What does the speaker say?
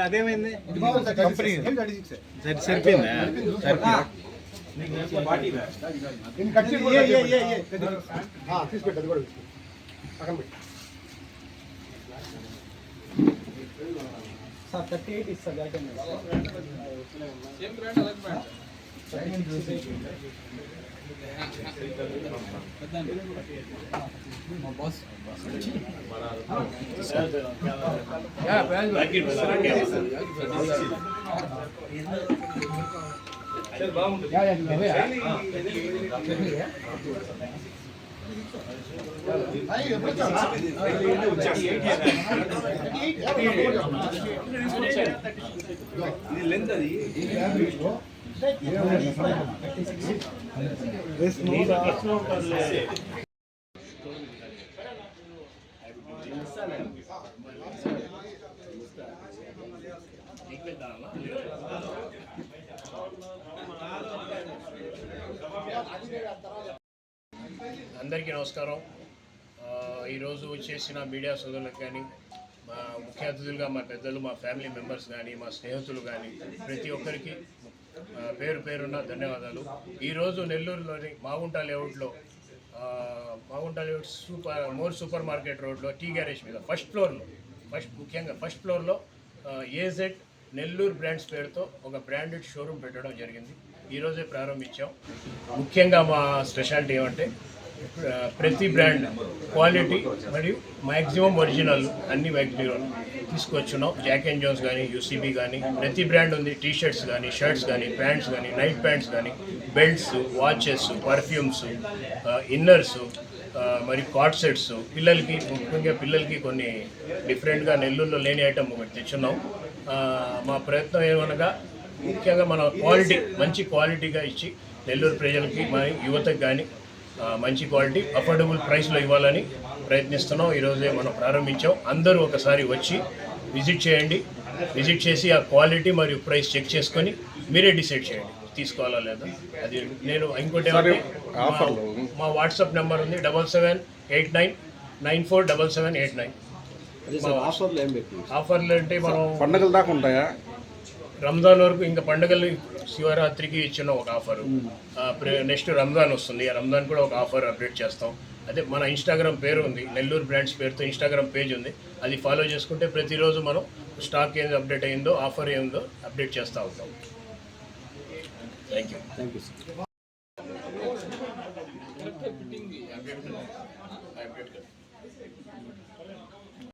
అదేమైంది సరిపోయిందా? సార్ 38 ఇస్తారు అందరికీ నమస్కారం. ఈరోజు వచ్చేసిన మీడియా సోదరులకు కానీ, మా ముఖ్య అతిథులుగా మా పెద్దలు, మా ఫ్యామిలీ మెంబర్స్ కానీ, మా స్నేహితులు కానీ, ప్రతి ఒక్కరికి పేరు పేరున్న ధన్యవాదాలు. ఈరోజు నెల్లూరులోని మాగుంట లేఅవుట్లో మోర్ సూపర్ మార్కెట్ రోడ్లో టీ గ్యారేజ్ మీద ఫస్ట్ ఫ్లోర్లో ఏజెడ్ నెల్లూరు బ్రాండ్స్ పేరుతో ఒక బ్రాండెడ్ షోరూమ్ పెట్టడం జరిగింది. ఈరోజే ప్రారంభించాం. ముఖ్యంగా మా స్పెషాలిటీ ఏమంటే ప్రతి బ్రాండ్ క్వాలిటీ మరియు మ్యాక్సిమం ఒరిజినల్ అన్ని మ్యాక్సిమం తీసుకొచ్చున్నాం. జాక్ అండ్ జోన్స్ కానీ, యూసీబీ కానీ ప్రతి బ్రాండ్ ఉంది. టీ షర్ట్స్ కానీ, షర్ట్స్ కానీ, ప్యాంట్స్ కానీ, నైట్ ప్యాంట్స్ కానీ, బెల్ట్స్, వాచెస్, పర్ఫ్యూమ్స్, ఇన్నర్స్, మరి కార్డ్ సెట్స్, పిల్లలకి కొన్ని డిఫరెంట్గా నెల్లూరులో లేని ఐటమ్ ఒకటి తెచ్చున్నాం. మా ప్రయత్నం ఏమనగా ముఖ్యంగా మన మంచి క్వాలిటీగా ఇచ్చి నెల్లూరు ప్రజలకి మరి యువతకు కానీ మంచి క్వాలిటీ అఫోర్డబుల్ ప్రైస్లో ఇవ్వాలని ప్రయత్నిస్తున్నాం. ఈరోజే మనం ప్రారంభించాం. అందరూ ఒకసారి వచ్చి విజిట్ చేసి ఆ క్వాలిటీ మరియు ప్రైస్ చెక్ చేసుకొని మీరే డిసైడ్ చేయండి తీసుకోవాలా లేదా. అది నేను ఇంకోటి మా వాట్సాప్ నెంబర్ ఉంది 7789947789. ఆఫర్లు అంటే మనం పండుగల దాకా ఉంటాయా? రంజాన్ వరకు, ఇంకా పండుగలు శివరాత్రికి ఇచ్చిన ఒక ఆఫరు. నెక్స్ట్ రంజాన్ వస్తుంది. ఆ రంజాన్ కూడా ఒక ఆఫర్ అప్డేట్ చేస్తాం. అదే మన ఇన్స్టాగ్రామ్ పేరు ఉంది, నెల్లూరు బ్రాండ్స్ పేరుతో ఇన్స్టాగ్రామ్ పేజ్ ఉంది. అది ఫాలో చేసుకుంటే ప్రతిరోజు మనం స్టాక్ ఏది అప్డేట్ అయిందో, ఆఫర్ ఏందో అప్డేట్ చేస్తూ ఉంటాం. Thank you.